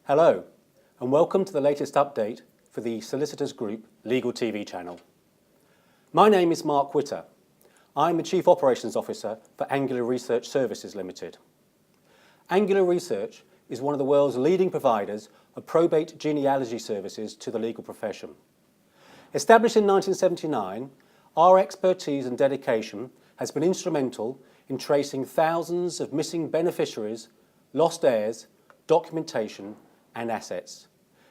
Hello, and welcome to the latest update for the Solicitors Group Legal TV channel. My name is Mark Witter. I'm the Chief Operations Officer for Angular Research Services Limited. Angular Research is one of the world's leading providers of probate genealogy services to the legal profession. Established in 1979, our expertise and dedication has been instrumental in tracing thousands of missing beneficiaries, lost heirs, documentation and assets,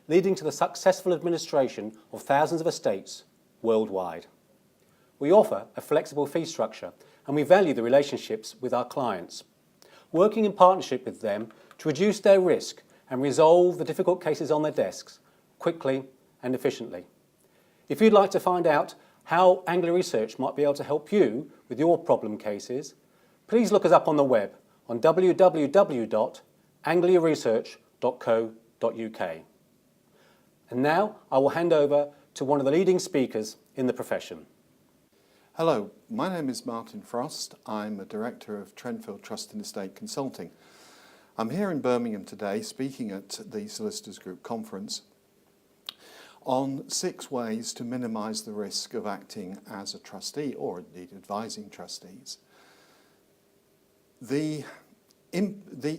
leading to the successful administration of thousands of estates worldwide. We offer a flexible fee structure and we value the relationships with our clients, working in partnership with them to reduce their risk and resolve the difficult cases on their desks quickly and efficiently. If you'd like to find out how Angular Research might be able to help you with your problem cases, please look us up on the web on www.angularresearch.co.uk. And now I will hand over to one of the leading speakers in the profession. Hello, my name is Martyn. I'm a Director of Trentfield Trust and Estate Consulting. I'm here in Birmingham today speaking at the Solicitors Group conference on 6 ways to minimise the risk of acting as a trustee or indeed advising trustees. The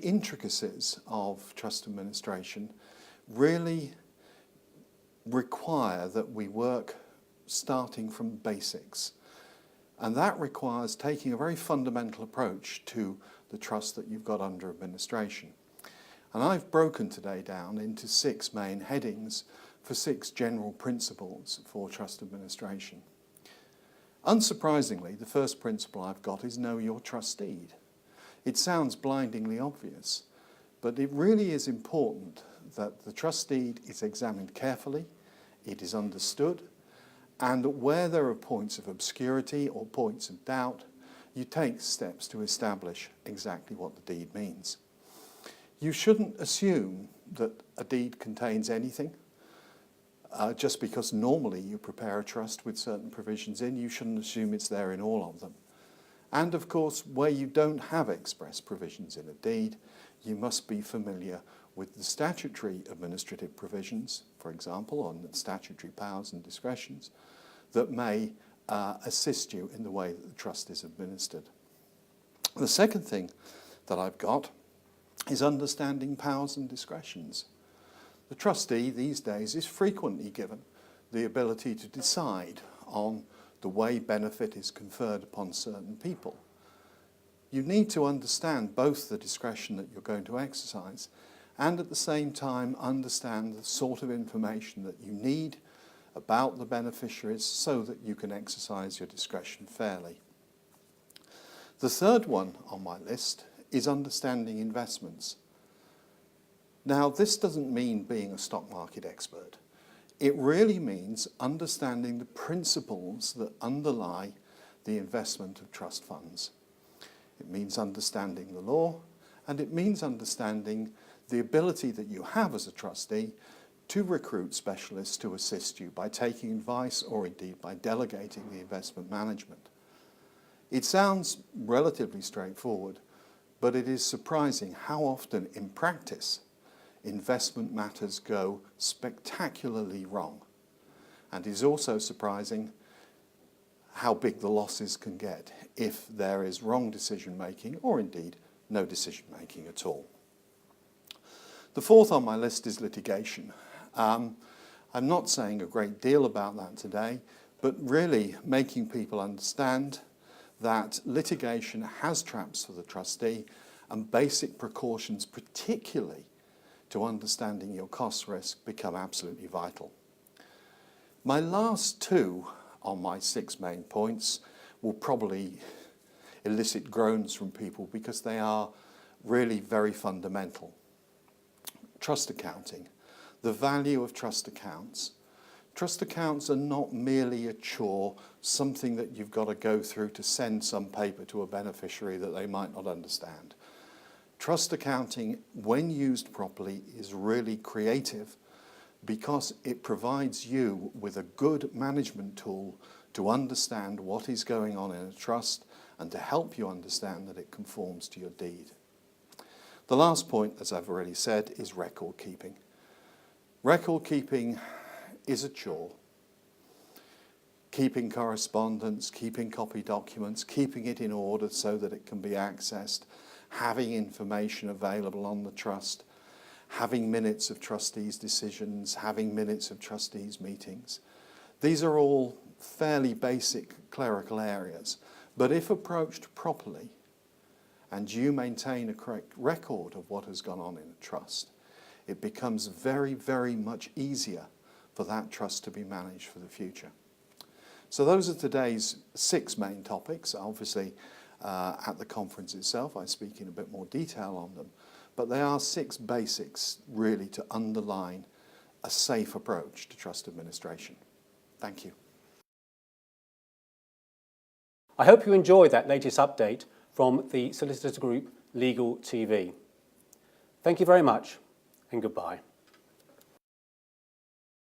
intricacies of trust administration really require that we work starting from basics, and that requires taking a very fundamental approach to the trust that you've got under administration. And I've broken today down into 6 main headings for 6 general principles for trust administration. Unsurprisingly, the first principle I've got is know your trustee. It sounds blindingly obvious, but it really is important that the trust deed is examined carefully, it is understood, and where there are points of obscurity or points of doubt, you take steps to establish exactly what the deed means. You shouldn't assume that a deed contains anything. Just because normally you prepare a trust with certain provisions in, you shouldn't assume it's there in all of them. And of course, where you don't have express provisions in a deed, you must be familiar with the statutory administrative provisions, for example, on the statutory powers and discretions, that may assist you in the way that the trust is administered. The second thing that I've got is understanding powers and discretions. The trustee these days is frequently given the ability to decide on the way benefit is conferred upon certain people. You need to understand both the discretion that you're going to exercise and at the same time understand the sort of information that you need about the beneficiaries so that you can exercise your discretion fairly. The third one on my list is understanding investments. Now, this doesn't mean being a stock market expert. It really means understanding the principles that underlie the investment of trust funds. It means understanding the law, and it means understanding the ability that you have as a trustee to recruit specialists to assist you by taking advice or indeed by delegating the investment management. It sounds relatively straightforward, but it is surprising how often in practice investment matters go spectacularly wrong. And it is also surprising how big the losses can get if there is wrong decision making or indeed no decision making at all. The fourth on my list is litigation. I'm not saying a great deal about that today, but really making people understand that litigation has traps for the trustee and basic precautions, particularly to understanding your cost risk, become absolutely vital. My last 2 on my 6 main points will probably elicit groans from people because they are really very fundamental. Trust accounting, the value of trust accounts. Trust accounts are not merely a chore, something that you've got to go through to send some paper to a beneficiary that they might not understand. Trust accounting, when used properly, is really creative because it provides you with a good management tool to understand what is going on in a trust and to help you understand that it conforms to your deed. The last point, as I've already said, is record keeping. Record keeping is a chore. Keeping correspondence, keeping copy documents, keeping it in order so that it can be accessed, having information available on the trust, having minutes of trustees' decisions, having minutes of trustees' meetings. These are all fairly basic clerical areas, but if approached properly and you maintain a correct record of what has gone on in a trust, it becomes very, very much easier for that trust to be managed for the future. So those are today's 6 main topics. Obviously, at the conference itself, I speak in a bit more detail on them, but they are 6 basics really to underline a safe approach to trust administration. Thank you. I hope you enjoyed that latest update from the Solicitors Group Legal TV. Thank you very much and goodbye.